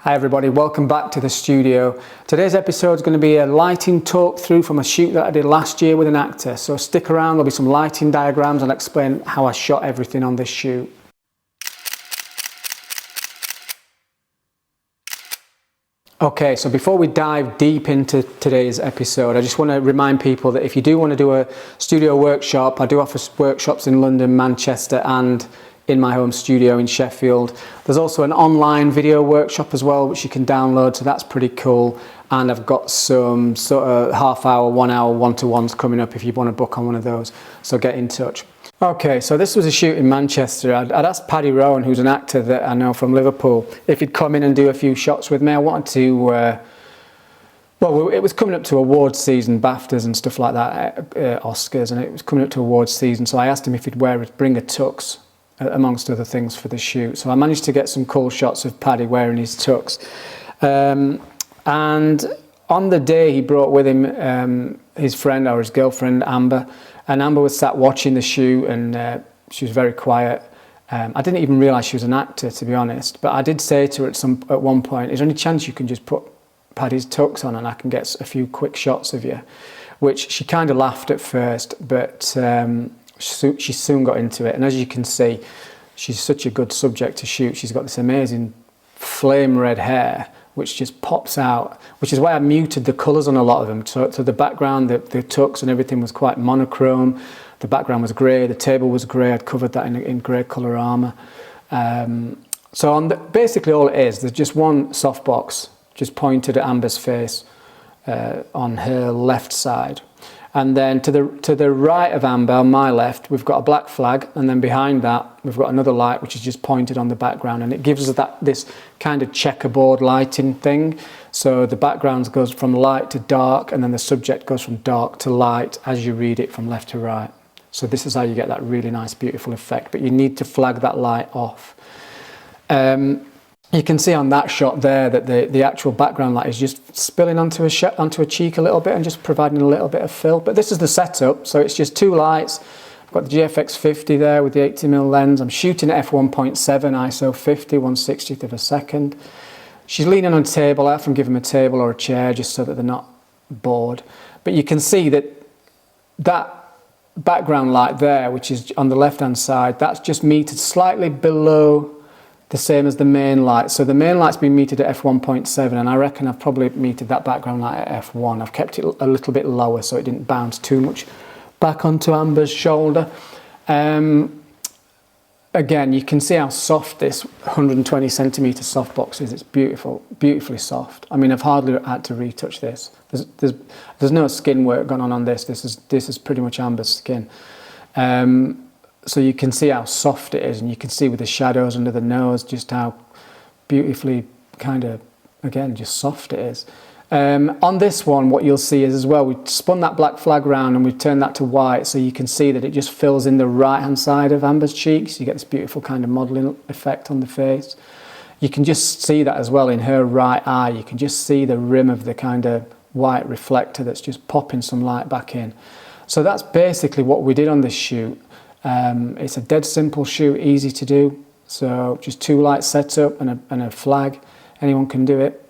Hi everybody, welcome back to the studio. Today's episode is going to be a lighting talk through from a shoot that I did last year with an actor. So stick around, there'll be some lighting diagrams and I'll explain how I shot everything on this shoot. Okay, so before we dive deep into today's episode, I just want to remind people that if you do want to do a studio workshop, I do offer workshops in London, Manchester and in my home studio in Sheffield. There's also an online video workshop as well, which you can download, so that's pretty cool. And I've got some sort of half-hour, 1 hour one-to-ones coming up if you want to book on one of those, so get in touch. Okay, so this was a shoot in Manchester. I'd asked Paddy Rowan, who's an actor that I know from Liverpool, if he'd come in and do a few shots with me. I wanted to, well, it was coming up to awards season, BAFTAs and stuff like that, Oscars, and it was coming up to awards season, so I asked him if he'd bring a tux, amongst other things, for the shoot. So I managed to get some cool shots of Paddy wearing his tux. And on the day he brought with him his friend or his girlfriend Amber, and Amber was sat watching the shoot and she was very quiet. I didn't even realise she was an actor, to be honest, but I did say to her at one point, is there any chance you can just put Paddy's tux on and I can get a few quick shots of you? Which she kind of laughed at first, but she soon got into it, and as you can see, she's such a good subject to shoot. She's got this amazing flame red hair which just pops out, which is why I muted the colours on a lot of them. So the background, the tux and everything was quite monochrome. The background was grey, the table was grey. I'd covered that in grey colour armour. So basically all it is, there's just one softbox just pointed at Amber's face on her left side. And then to the right of Amber, on my left, we've got a black flag, and then behind that we've got another light which is just pointed on the background, and it gives us this kind of checkerboard lighting thing. So the background goes from light to dark, and then the subject goes from dark to light as you read it from left to right. So this is how you get that really nice, beautiful effect, but you need to flag that light off. You can see on that shot there that the actual background light is just spilling onto a cheek a little bit and just providing a little bit of fill. But this is the setup, so it's just two lights. I've got the GFX 50 there with the 80mm lens. I'm shooting at f1.7 ISO 50, 1/60th of a second. She's leaning on a table. I often give them a table or a chair just so that they're not bored. But you can see that background light there, which is on the left-hand side, that's just metered slightly below the same as the main light. So the main light's been metered at f1.7, and I reckon I've probably metered that background light at f1. I've kept it a little bit lower so it didn't bounce too much back onto Amber's shoulder. Again, you can see how soft this 120cm softbox is. It's beautiful, beautifully soft. I mean, I've hardly had to retouch this. There's no skin work gone on this. This is pretty much Amber's skin. So you can see how soft it is, and you can see with the shadows under the nose just how beautifully kind of, again, just soft it is. On this one, what you'll see is as well, we spun that black flag round and we've turned that to white, so you can see that it just fills in the right-hand side of Amber's cheeks. You get this beautiful kind of modelling effect on the face. You can just see that as well in her right eye. You can just see the rim of the kind of white reflector that's just popping some light back in. So that's basically what we did on this shoot. It's a dead simple shoot, easy to do. So just two lights set up and a flag. Anyone can do it.